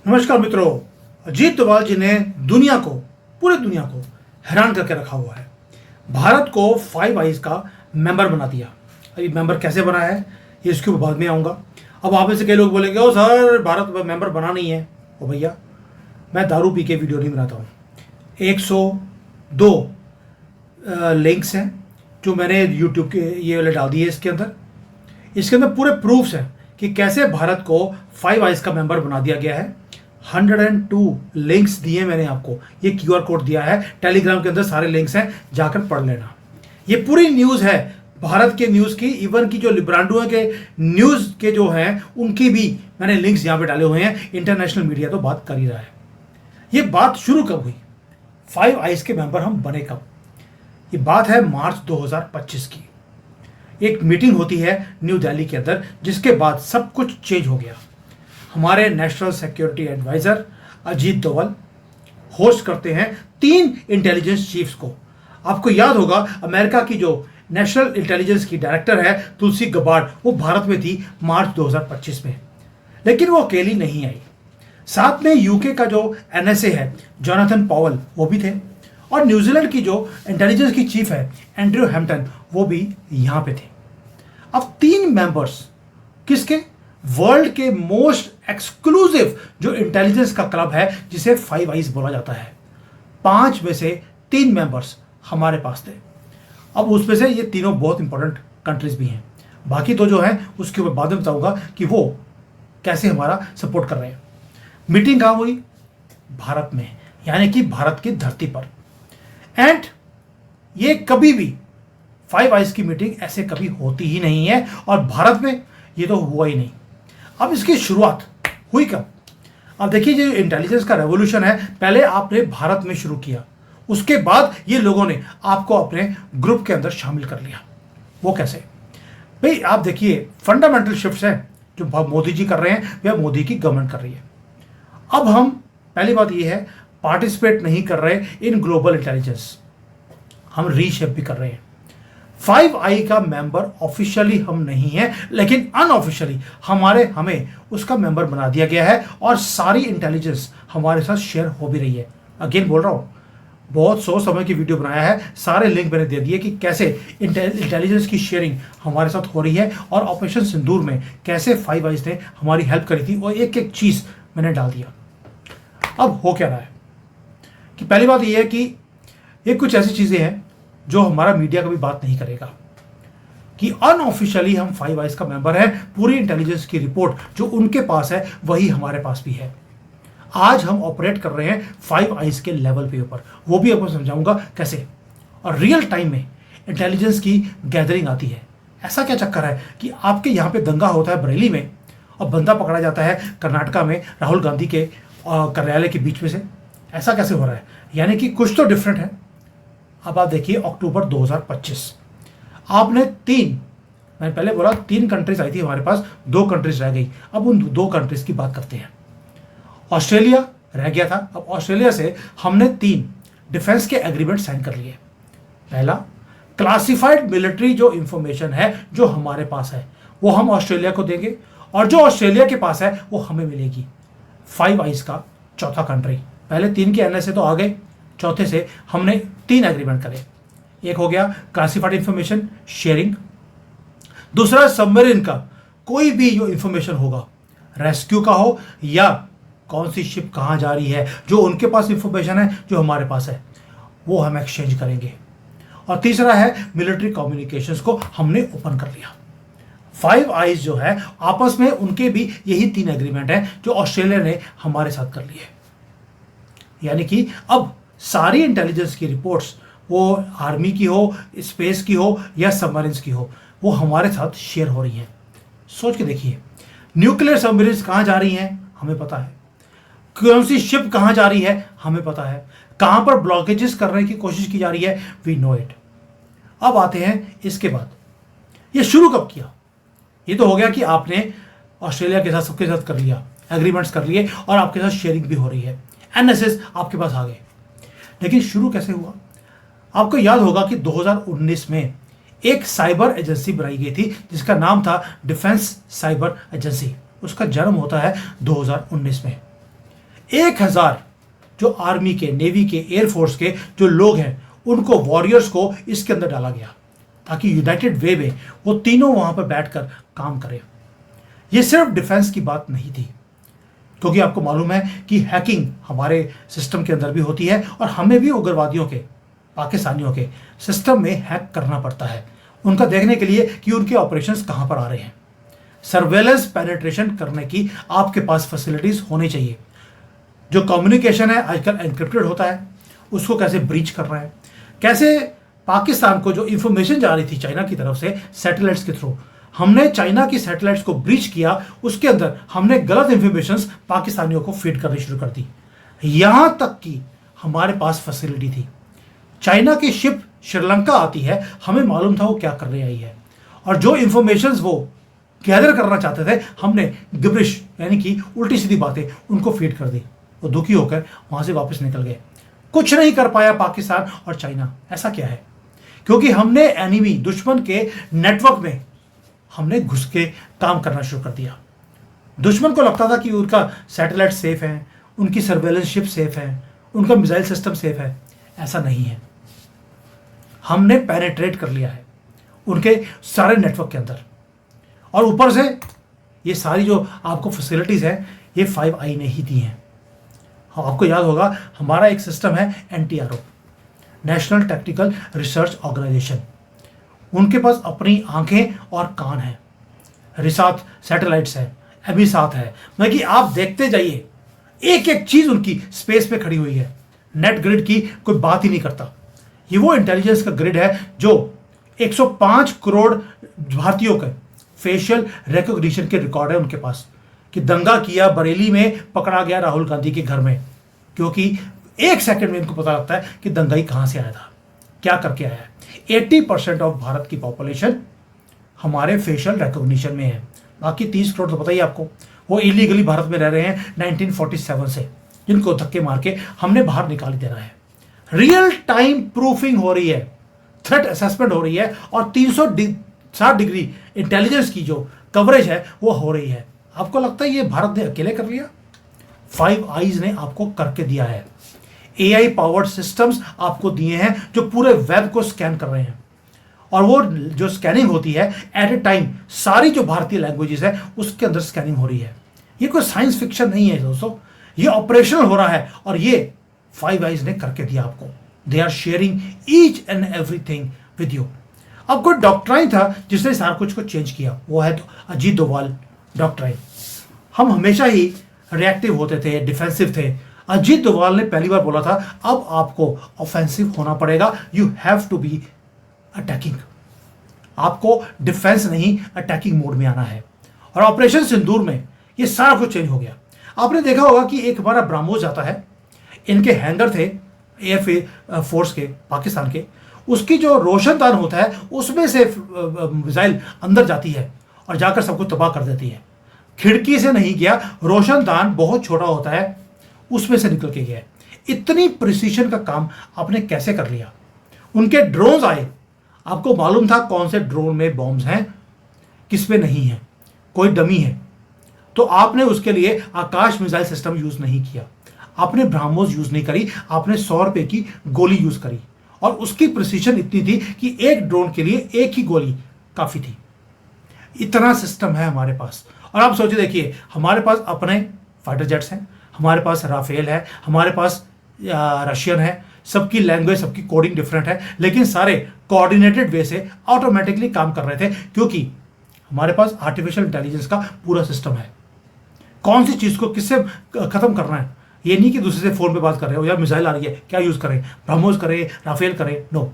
नमस्कार मित्रों। अजीत डोभाल जी ने पूरी दुनिया को हैरान करके रखा हुआ है। भारत को फाइव आइज का मेंबर बना दिया। अभी मेंबर कैसे बना है ये इसके ऊपर बाद में आऊँगा। अब आप में से कई लोग बोलेंगे ओ सर भारत में मेंबर बना नहीं है। ओ भैया, मैं दारू पी के वीडियो नहीं बनाता हूँ। 102 लिंक्स हैं जो मैंने यूट्यूब के ये वाले डाल दिए। इसके अंदर पूरे प्रूफ्स हैं कि कैसे भारत को फाइव आइज का मेंबर बना दिया गया है। 102 लिंक्स दिए मैंने आपको, ये QR कोड दिया है, टेलीग्राम के अंदर सारे लिंक्स हैं, जाकर पढ़ लेना। ये पूरी न्यूज़ है भारत के न्यूज़ की, इवन की जो लिब्रांडो के न्यूज़ के जो हैं उनकी भी मैंने लिंक्स यहाँ पे डाले हुए हैं। इंटरनेशनल मीडिया तो बात कर ही रहा है। ये बात शुरू कब हुई, फाइव आइज के मेंबर हम बने कब? ये बात है मार्च 2025 की। एक मीटिंग होती है न्यू दिल्ली के अंदर, जिसके बाद सब कुछ चेंज हो गया। हमारे national security adviser Ajit Doval host करते हैं 3 इंटेलिजेंस चीफ्स को। आपको याद होगा अमेरिका की जो नेशनल इंटेलिजेंस की डायरेक्टर है तुलसी गबार्ड, वो भारत में थी मार्च 2025 में, लेकिन वो अकेली नहीं आई। साथ में यूके का जो NSA है जोनाथन पॉवल, वो भी थे, और न्यूजीलैंड की जो इंटेलिजेंस की चीफ है एंड्रयू हैम्पटन, वो भी यहाँ पे थे। अब 3 मेंबर्स किसके? वर्ल्ड के मोस्ट एक्सक्लूसिव जो इंटेलिजेंस का क्लब है जिसे फाइव आइज बोला जाता है। 5 में से 3 मेंबर्स हमारे पास थे। अब उसमें से ये तीनों बहुत इंपॉर्टेंट कंट्रीज भी हैं। बाकी तो जो है उसके ऊपर बाद में बताऊंगा कि वो कैसे हमारा सपोर्ट कर रहे हैं। मीटिंग कहाँ हुई? भारत में, यानी कि भारत की धरती पर। एंड ये कभी भी फाइव आइज की मीटिंग ऐसे कभी होती ही नहीं है, और भारत में ये तो हुआ ही नहीं। अब इसकी शुरुआत हुई कब? अब देखिए, जो इंटेलिजेंस का रेवोल्यूशन है, पहले आपने भारत में शुरू किया, उसके बाद ये लोगों ने आपको अपने ग्रुप के अंदर शामिल कर लिया। वो कैसे? भाई आप देखिए, फंडामेंटल शिफ्ट्स हैं जो मोदी जी कर रहे हैं या मोदी की गवर्नमेंट कर रही है। अब हम, पहली बात ये है, पार्टिसिपेट नहीं कर रहे इन ग्लोबल इंटेलिजेंस, हम रीशेप भी कर रहे हैं। फाइव आई का मेंबर ऑफिशियली हम नहीं हैं, लेकिन अनऑफिशियली हमें उसका मेंबर बना दिया गया है, और सारी इंटेलिजेंस हमारे साथ शेयर हो भी रही है। अगेन बोल रहा हूं, बहुत सोच समझ की वीडियो बनाया है, सारे लिंक मैंने दे दिए कि कैसे इंटेलिजेंस की शेयरिंग हमारे साथ हो रही है, और ऑपरेशन सिंदूर में कैसे फाइव आइज ने हमारी हेल्प करी थी, और एक एक चीज मैंने डाल दिया। अब हो क्या रहा है कि पहली बात यह है कि ये कुछ ऐसी चीजें हैं जो हमारा मीडिया कभी बात नहीं करेगा, कि अनऑफिशियली हम फाइव आइज का मेंबर है। पूरी इंटेलिजेंस की रिपोर्ट जो उनके पास है वही हमारे पास भी है। आज हम ऑपरेट कर रहे हैं फाइव आइज के लेवल पे ऊपर, वो भी आपको समझाऊंगा कैसे। और रियल टाइम में इंटेलिजेंस की गैदरिंग आती है। ऐसा क्या चक्कर है कि आपके यहाँ पे दंगा होता है बरेली में, और बंदा पकड़ा जाता है कर्नाटका में राहुल गांधी के कार्यालय के बीच में से। ऐसा कैसे हो रहा है? यानी कि कुछ तो डिफरेंट है। अब आप देखिए, अक्टूबर 2025 आपने मैंने पहले बोला 3 कंट्रीज आई थी हमारे पास, 2 कंट्रीज रह गई। अब उन 2 कंट्रीज की बात करते हैं। ऑस्ट्रेलिया रह गया था। अब ऑस्ट्रेलिया से हमने 3 डिफेंस के एग्रीमेंट साइन कर लिए। पहला, क्लासिफाइड मिलिट्री जो इंफॉर्मेशन है जो हमारे पास है वो हम ऑस्ट्रेलिया को देंगे, और जो ऑस्ट्रेलिया के पास है वो हमें मिलेगी। फाइव आइज का चौथा कंट्री, पहले 3 के NSA तो आ गए, चौथे से हमने 3 एग्रीमेंट करे। एक हो गया क्लासिफाइड इंफॉर्मेशन शेयरिंग, दूसरा सबमरीन का कोई भी जो इंफॉर्मेशन होगा, रेस्क्यू का हो या कौन सी शिप कहाँ जा रही है, जो उनके पास इंफॉर्मेशन है जो हमारे पास है, वो हम एक्सचेंज करेंगे। और तीसरा है मिलिट्री कम्युनिकेशंस को हमने ओपन कर लिया। फाइव आइज जो है आपस में उनके भी यही 3 एग्रीमेंट हैं जो ऑस्ट्रेलिया ने हमारे साथ कर लिए। यानी कि अब सारी इंटेलिजेंस की रिपोर्ट्स, वो आर्मी की हो, स्पेस की हो या सबमरीन्स की हो, वो हमारे साथ शेयर हो रही हैं। सोच के देखिए, न्यूक्लियर सबमरीन्स कहाँ जा रही हैं हमें पता है, कौन सी शिप कहाँ जा रही है हमें पता है, कहाँ पर ब्लॉकेजेस करने की कोशिश की जा रही है, वी नो इट। अब आते हैं इसके बाद, ये शुरू कब किया? ये तो हो गया कि आपने ऑस्ट्रेलिया के साथ सबके साथ कर लिया, एग्रीमेंट्स कर लिए, और आपके साथ शेयरिंग भी हो रही है, NSS आपके पास आ गए। लेकिन शुरू कैसे हुआ? आपको याद होगा कि 2019 में एक साइबर एजेंसी बनाई गई थी जिसका नाम था डिफेंस साइबर एजेंसी। उसका जन्म होता है 2019 में। 1000 जो आर्मी के, नेवी के, एयरफोर्स के जो लोग हैं उनको, वॉरियर्स को इसके अंदर डाला गया ताकि यूनाइटेड वे में वो तीनों वहां पर बैठकर काम करें। ये सिर्फ डिफेंस की बात नहीं थी, क्योंकि आपको मालूम है कि हैकिंग हमारे सिस्टम के अंदर भी होती है और हमें भी उग्रवादियों के, पाकिस्तानियों के सिस्टम में हैक करना पड़ता है उनका देखने के लिए कि उनके ऑपरेशंस कहां पर आ रहे हैं। सर्वेलेंस पेनिट्रेशन करने की आपके पास फैसिलिटीज होनी चाहिए। जो कम्युनिकेशन है आजकल एनक्रिप्टेड होता है, उसको कैसे ब्रीच कर रहा है, कैसे पाकिस्तान को जो इंफॉर्मेशन जा रही थी चाइना की तरफ से सैटेलाइट्स के थ्रू, हमने चाइना की सैटेलाइट्स को ब्रीच किया, उसके अंदर हमने गलत इंफॉर्मेशन पाकिस्तानियों को फीड करनी शुरू कर दी। यहां तक कि हमारे पास फैसिलिटी थी, चाइना की शिप श्रीलंका आती है, हमें मालूम था वो क्या करने आई है, और जो इंफॉर्मेशन वो गैदर करना चाहते थे हमने गिब्रिश यानी कि उल्टी सीधी बातें उनको फीड कर दी। वो दुखी होकर वहां से वापस निकल गए। कुछ नहीं कर पाया पाकिस्तान और चाइना। ऐसा क्या है? क्योंकि हमने एनिमी, दुश्मन के नेटवर्क में हमने घुस के काम करना शुरू कर दिया। दुश्मन को लगता था कि उनका सैटेलाइट सेफ है, उनकी सर्वेलेंस शिप सेफ है, उनका मिसाइल सिस्टम सेफ है। ऐसा नहीं है। हमने पेनिट्रेट कर लिया है उनके सारे नेटवर्क के अंदर, और ऊपर से ये सारी जो आपको फैसिलिटीज है ये 5i ने ही दी हैं। आपको याद होगा हमारा एक सिस्टम है NTRO, national technical research organisation. उनके पास अपनी आंखें और कान हैं, रिसात सैटेलाइट्स है, एमिसात है, मतलब कि आप देखते जाइए एक एक चीज उनकी स्पेस पे खड़ी हुई है। नेट ग्रिड की कोई बात ही नहीं करता। ये वो इंटेलिजेंस का ग्रिड है जो 105 करोड़ भारतीयों के फेशियल रिकॉग्निशन के रिकॉर्ड है उनके पास, कि दंगा किया बरेली में, पकड़ा गया राहुल गांधी के घर में, क्योंकि एक सेकंड में इनको पता लगता है कि दंगाई कहां से आया था, क्या करके आया है। 80% ऑफ भारत की पॉपुलेशन हमारे फेशियल रिकॉग्निशन में है। बाकी 30 करोड़ तो पता ही आपको, वो इलीगली भारत में रह रहे हैं 1947 से, जिनको धक्के मार के हमने बाहर निकाल देना है। रियल टाइम प्रूफिंग हो रही है, थ्रेट असेसमेंट हो रही है, और 360 डिग्री इंटेलिजेंस की जो कवरेज है वो हो रही है। आपको लगता है ये भारत ने अकेले कर लिया? 5 ने आपको करके दिया है। AI पावर्ड सिस्टम्स आपको दिए हैं जो पूरे वेब को स्कैन कर रहे हैं, और वो जो स्कैनिंग होती है एट ए टाइम, सारी जो भारतीय लैंग्वेजेस है उसके अंदर स्कैनिंग हो रही है। ये कोई साइंस फिक्शन नहीं है दोस्तों, ये ऑपरेशनल हो रहा है, और ये 5 ने करके दिया आपको। They are sharing each and everything with you. अब कोई डॉक्ट्राइन था जिसने सारा कुछ को चेंज किया, वो है तो अजीत डोभाल डॉक्ट्राइन। हम हमेशा ही रिएक्टिव होते थे, डिफेंसिव थे। अजीत डोभाल ने पहली बार बोला था अब आपको ऑफेंसिव होना पड़ेगा, you have to be attacking. आपको डिफेंस नहीं अटैकिंग मोड में आना है। और ऑपरेशन सिंदूर में ये सारा कुछ चेंज हो गया। आपने देखा होगा कि एक हमारा ब्रह्मोस जाता है, इनके हैंगर थे एयर फोर्स के, पाकिस्तान के, उसकी जो रोशनदान होता है उसमें से मिसाइल अंदर जाती है और जाकर सबको तबाह कर देती है। खिड़की से नहीं गया, रोशनदान बहुत छोटा होता है उसमें से निकल के गया। इतनी प्रिसीशन का काम आपने कैसे कर लिया? उनके ड्रोन्स आए, आपको मालूम था कौन से ड्रोन में बॉम्ब्स हैं, किस पे नहीं है, कोई डमी है, तो आपने उसके लिए आकाश मिसाइल सिस्टम यूज नहीं किया, आपने ब्रह्मोस यूज नहीं करी, आपने 100 रुपए की गोली यूज करी, और उसकी प्रिसीशन इतनी थी कि एक ड्रोन के लिए एक ही गोली काफी थी। इतना सिस्टम है हमारे पास। और आप सोचिए, देखिए हमारे पास अपने फाइटर जेट्स हैं, हमारे पास राफेल है, हमारे पास रशियन है, सबकी लैंग्वेज, सबकी कोडिंग डिफरेंट है, लेकिन सारे कोऑर्डिनेटेड वे से ऑटोमेटिकली काम कर रहे थे, क्योंकि हमारे पास आर्टिफिशियल इंटेलिजेंस का पूरा सिस्टम है। कौन सी चीज को किससे खत्म करना है, ये नहीं कि दूसरे से फोन पे बात कर रहे हो, या मिसाइल आ रही है क्या यूज करें, ब्रह्मोस करें, राफेल करें, no,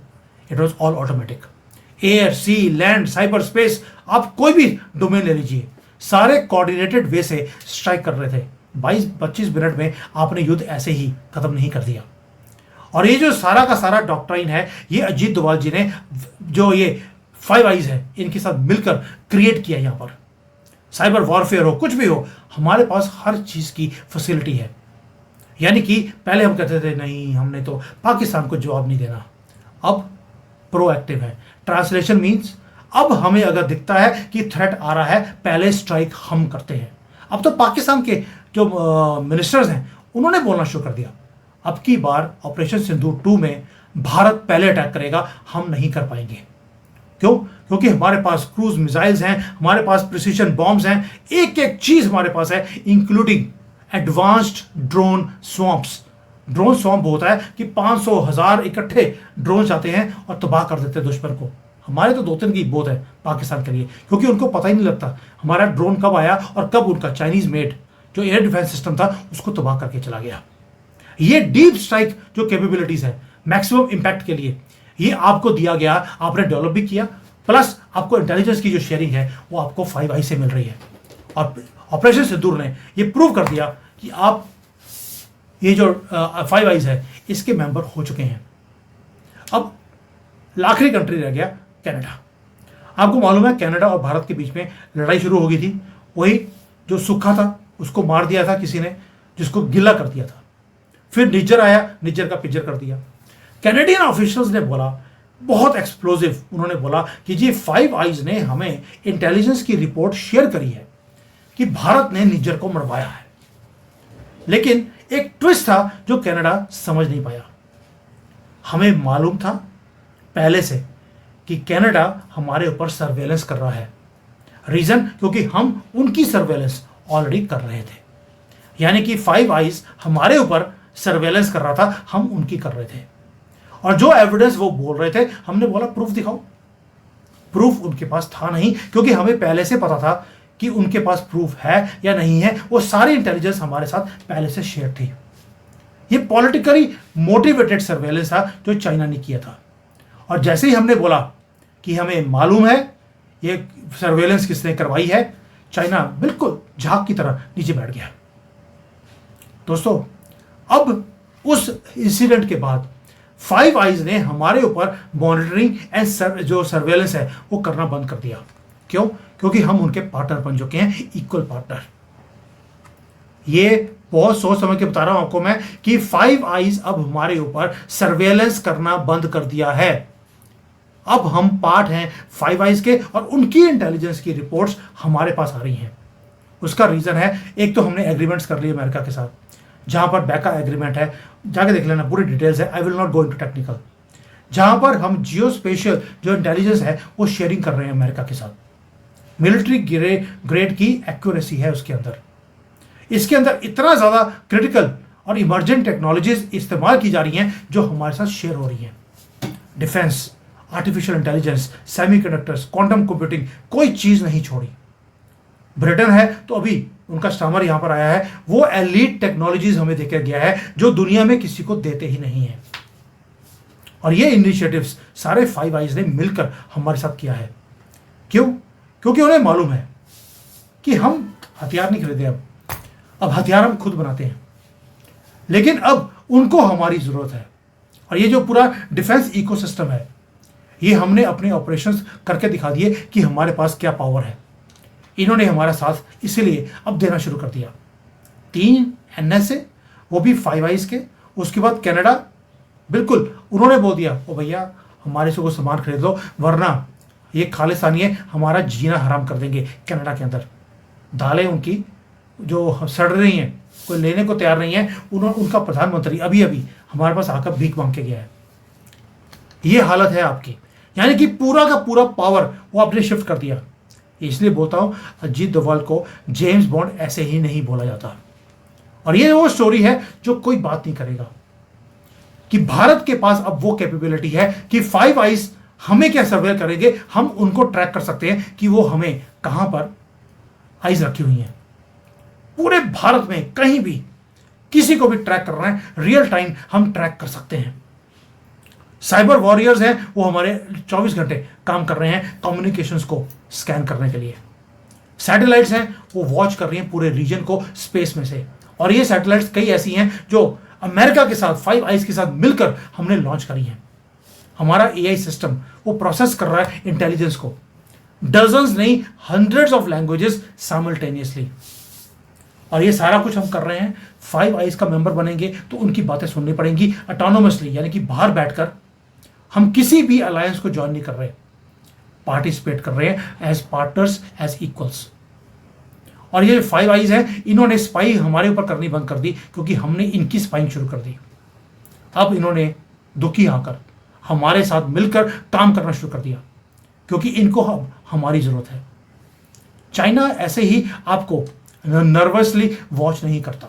it was all automatic. Air, sea, land, cyber space, आप कोई भी डोमेन ले लीजिए, सारे कोऑर्डिनेटेड वे से स्ट्राइक कर रहे थे। 22-25 मिनट में आपने युद्ध ऐसे ही खत्म नहीं कर दिया। और ये जो सारा का सारा डॉक्ट्राइन है, ये अजीत डोभाल जी ने, जो ये 5 है, इनके साथ मिलकर क्रिएट किया। यहाँ पर साइबर वॉरफेयर हो, कुछ भी हो, हमारे पास हर चीज की फैसिलिटी है। यानी कि पहले हम कहते थे नहीं, हमने तो पाकिस्तान को जवाब नहीं देना, अब प्रोएक्टिव है। ट्रांसलेशन मीन्स अब हमें अगर दिखता है कि थ्रेट आ रहा है, पहले स्ट्राइक हम करते हैं। अब तो पाकिस्तान के जो मिनिस्टर्स हैं उन्होंने बोलना शुरू कर दिया, अब की बार ऑपरेशन सिंदूर 2 में भारत पहले अटैक करेगा, हम नहीं कर पाएंगे। क्यों? क्योंकि हमारे पास क्रूज मिसाइल्स हैं, हमारे पास प्रिसीजन बॉम्ब्स हैं, एक एक चीज हमारे पास है, including advanced drone swarms. Drone स्वॉम्प होता है कि 500,000 इकट्ठे ड्रोन आते हैं और तबाह कर देते हैं दुश्मन को। हमारे तो 2-3 की बहुत है पाकिस्तान के लिए, क्योंकि उनको पता ही नहीं लगता हमारा ड्रोन कब आया और कब उनका चाइनीज मेड जो एयर डिफेंस सिस्टम था उसको तबाह करके चला गया। ये डीप स्ट्राइक जो कैपेबिलिटीज है मैक्सिमम इंपैक्ट के लिए, ये आपको दिया गया, आपने डेवलप भी किया, प्लस आपको इंटेलिजेंस की जो शेयरिंग है वो आपको 5 आई से मिल रही है। और ऑपरेशन सिंदूर ने ये प्रूव कर दिया कि आप ये जो 5 आईज है इसके मेंबर हो चुके हैं। अब आखिरी कंट्री रह गया कनाडा। आपको मालूम है कनाडा और भारत के बीच में लड़ाई शुरू हो गई थी, वही जो सूखा था उसको मार दिया था किसी ने, जिसको गिला कर दिया था। फिर निज्जर आया, निज्जर का पिज्जर कर दिया। कैनेडियन ऑफिशियल्स ने बोला, बहुत एक्सप्लोसिव, उन्होंने बोला कि जी 5 आईज ने हमें इंटेलिजेंस की रिपोर्ट शेयर करी है कि भारत ने निज्जर को मरवाया है। लेकिन एक ट्विस्ट था जो कनाडा समझ नहीं पाया। हमें मालूम था पहले से कि कनाडा हमारे ऊपर सर्वेलेंस कर रहा है। रीजन, क्योंकि हम उनकी सर्वेलेंस ऑलरेडी कर रहे थे। यानी कि 5 आईज हमारे ऊपर सर्वेलेंस कर रहा था, हम उनकी कर रहे थे। और जो एविडेंस वो बोल रहे थे, हमने बोला प्रूफ दिखाओ। प्रूफ उनके पास था नहीं, क्योंकि हमें पहले से पता था कि उनके पास प्रूफ है या नहीं है। वो सारी इंटेलिजेंस हमारे साथ पहले से शेयर थी। ये पॉलिटिकली मोटिवेटेड सर्वेलेंस था जो चाइना ने किया था। और जैसे ही हमने बोला कि हमें मालूम है ये सर्वेलेंस किसने करवाई है, चाइना बिल्कुल झाग की तरह नीचे बैठ गया। दोस्तों, अब उस इंसिडेंट के बाद 5 आईज ने हमारे ऊपर मॉनिटरिंग एंड जो सर्वेलेंस है वो करना बंद कर दिया। क्यों? क्योंकि हम उनके पार्टनर बन चुके हैं, इक्वल पार्टनर। ये बहुत सोच समझ के बता रहा हूं आपको मैं कि 5 आईज अब हमारे ऊपर सर्वेलेंस करना बंद कर दिया है। अब हम पार्ट हैं 5 आईज के और उनकी इंटेलिजेंस की रिपोर्ट्स हमारे पास आ रही हैं। उसका रीजन है, एक तो हमने एग्रीमेंट्स कर लिए अमेरिका के साथ, जहां पर बैका एग्रीमेंट है, जाके देख लेना, पूरी डिटेल्स है, I will not go into technical. जहां पर हम जियो स्पेशियल जो इंटेलिजेंस है वो शेयरिंग कर रहे हैं अमेरिका के साथ। मिलिट्री ग्रेड की एक्यूरेसी है उसके अंदर। इसके अंदर इतना ज्यादा क्रिटिकल और इमर्जेंट टेक्नोलॉजीज इस्तेमाल की जा रही हैं जो हमारे साथ शेयर हो रही हैं। Defence, artificial intelligence, semiconductors, quantum computing, कोई चीज नहीं छोड़ी। ब्रिटेन है तो अभी उनका स्टामर यहां पर आया है, वो एलीट टेक्नोलॉजीज हमें देकर गया है जो दुनिया में किसी को देते ही नहीं है। और ये इनिशिएटिव्स सारे 5 आईज ने मिलकर हमारे साथ किया है। क्यों? क्योंकि उन्हें मालूम है कि हम हथियार नहीं खरीदे, अब हथियार हम खुद बनाते हैं। लेकिन अब उनको हमारी जरूरत है। और ये जो पूरा डिफेंस इकोसिस्टम है, ये हमने अपने ऑपरेशंस करके दिखा दिए कि हमारे पास क्या पावर है। इन्होंने हमारा साथ इसीलिए अब देना शुरू कर दिया। 3 एनएसए, वो भी 5 आईज के। उसके बाद कनाडा, बिल्कुल उन्होंने बोल दिया, ओ भैया हमारे से कोई सामान खरीद लो वरना ये खालिस्तानी है, हमारा जीना हराम कर देंगे कनाडा के अंदर। दालें उनकी जो सड़ रही हैं, कोई लेने को तैयार नहीं है। उनका प्रधानमंत्री अभी अभी हमारे पास आकर भीख मांग के गया है। ये हालत है आपकी। यानी कि पूरा का पूरा पावर वो आपने शिफ्ट कर दिया। इसलिए बोलता हूं, अजीत डोभाल को जेम्स बॉन्ड ऐसे ही नहीं बोला जाता। और ये वो स्टोरी है जो कोई बात नहीं करेगा कि भारत के पास अब वो कैपेबिलिटी है कि 5 आईज हमें क्या सर्वे करेंगे, हम उनको ट्रैक कर सकते हैं कि वो हमें कहां पर आईज रखी हुई हैं। पूरे भारत में कहीं भी किसी को भी ट्रैक करना है, रियल टाइम हम ट्रैक कर सकते हैं। साइबर वॉरियर्स हैं, वो हमारे 24 घंटे काम कर रहे हैं कम्युनिकेशंस को स्कैन करने के लिए। सैटेलाइट्स हैं, वो वॉच कर रही हैं पूरे रीजन को स्पेस में से। और ये सैटेलाइट्स कई ऐसी हैं जो अमेरिका के साथ 5 आईज के साथ मिलकर हमने लॉन्च करी हैं। हमारा एआई सिस्टम वो प्रोसेस कर रहा है इंटेलिजेंस को, डजन्स नहीं हंड्रेड्स ऑफ लैंग्वेजेस साइमल्टेनियसली। और ये सारा कुछ हम कर रहे हैं। 5 आईज का मेंबर बनेंगे तो उनकी बातें सुननी पड़ेंगी ऑटोनोमसली, यानी कि बाहर बैठकर। हम किसी भी अलायंस को ज्वाइन नहीं कर रहे, पार्टिसिपेट कर रहे हैं एज पार्टनर्स, एज इक्वल्स। और ये 5 आइज है, इन्होंने स्पाई हमारे ऊपर करनी बंद कर दी क्योंकि हमने इनकी स्पाइंग शुरू कर दी। अब इन्होंने दुखी आकर हमारे साथ मिलकर काम करना शुरू कर दिया क्योंकि इनको अब हमारी जरूरत है। चाइना ऐसे ही आपको नर्वसली वॉच नहीं करता,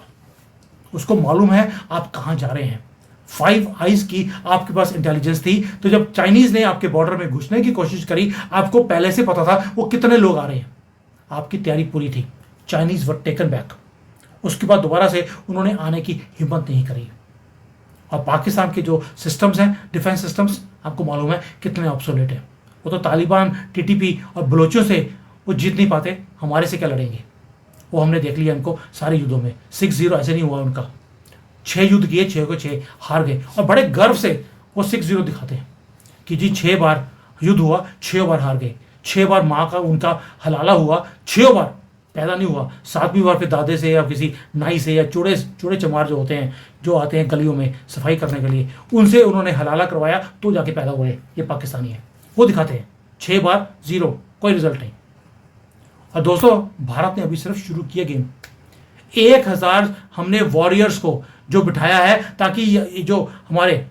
उसको मालूम है आप कहां जा रहे हैं। 5 आइज की आपके पास इंटेलिजेंस थी, तो जब चाइनीज ने आपके बॉर्डर में घुसने की कोशिश करी, आपको पहले से पता था वो कितने लोग आ रहे हैं, आपकी तैयारी पूरी थी। Chinese were taken back. उसके बाद दोबारा से उन्होंने आने की हिम्मत नहीं करी। और पाकिस्तान के जो सिस्टम्स हैं, डिफेंस सिस्टम्स, आपको मालूम है कितने ऑब्सोलेट हैं। वो तो तालिबान, टीटीपी और बलोचों से वो जीत नहीं पाते, हमारे से क्या लड़ेंगे। वो हमने देख लिया इनको सारे युद्धों में। 6-0 ऐसे नहीं हुआ उनका, 6 युद्ध किए, 6 को 6 हार गए। और बड़े गर्व से वो 6-0 दिखाते हैं कि जी 6 बार युद्ध हुआ, 6 बार हार गए, 6 बार माँ का उनका हलाला हुआ, 6 बार पैदा नहीं हुआ, 7वीं बार फिर दादे से या किसी नाई से या चूड़े चमार जो होते हैं, जो आते हैं गलियों में सफाई करने के लिए, उनसे उन्होंने हलाला करवाया तो जाके पैदा हुए। ये पाकिस्तानी है, वो दिखाते हैं 6 बार 0, कोई रिजल्ट नहीं। और दोस्तों, भारत ने अभी सिर्फ शुरू किया गेम। 1000 हमने वॉरियर्स को जो बिठाया है ताकि ये जो हमारे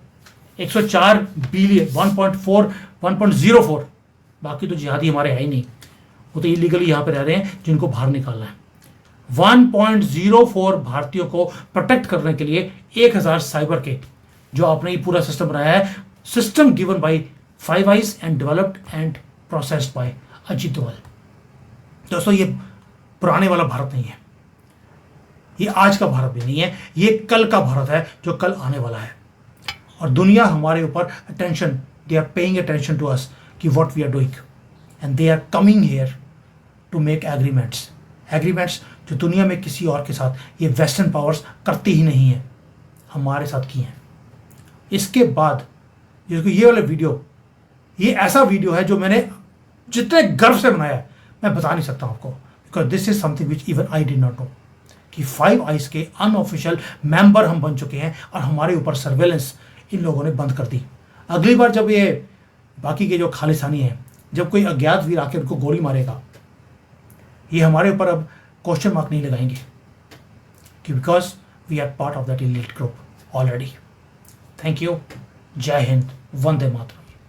104 बिलियन 1.04, बाकी तो जिहादी हमारे है ही नहीं, वो तो इलीगली यहाँ पे रह रहे हैं जिनको बाहर निकालना है। 1.04 भारतीयों को प्रोटेक्ट करने के लिए 1000 साइबर के जो आपने ये पूरा सिस्टम बनाया है, system given by 5 eyes and developed and processed bye Ajit Doval. दोस्तों, ये पुराने वाला भारत नहीं है, ये आज का भारत भी नहीं है, ये कल का भारत है जो कल आने वाला है। और दुनिया हमारे ऊपर attention, they are paying attention to us कि what we are doing, and they are coming here to make agreements जो दुनिया में किसी और के साथ ये वेस्टर्न पावर्स करती ही नहीं है, हमारे साथ की हैं। इसके बाद ये वाला वीडियो, ये ऐसा वीडियो है जो मैंने जितने गर्व से बनाया है मैं बता नहीं सकता आपको, because this is something which even I did not know कि 5 आइज के अनऑफिशियल मेंबर हम बन चुके हैं और हमारे ऊपर सर्वेलेंस इन लोगों ने बंद कर दी। अगली बार जब ये बाकी के जो खालिस्तानी हैं, जब कोई अज्ञात वीर आके उनको गोली मारेगा, ये हमारे ऊपर अब क्वेश्चन मार्क नहीं लगाएंगे कि because we are part of that elite group already. Thank you. जय हिंद, वंदे मातरम।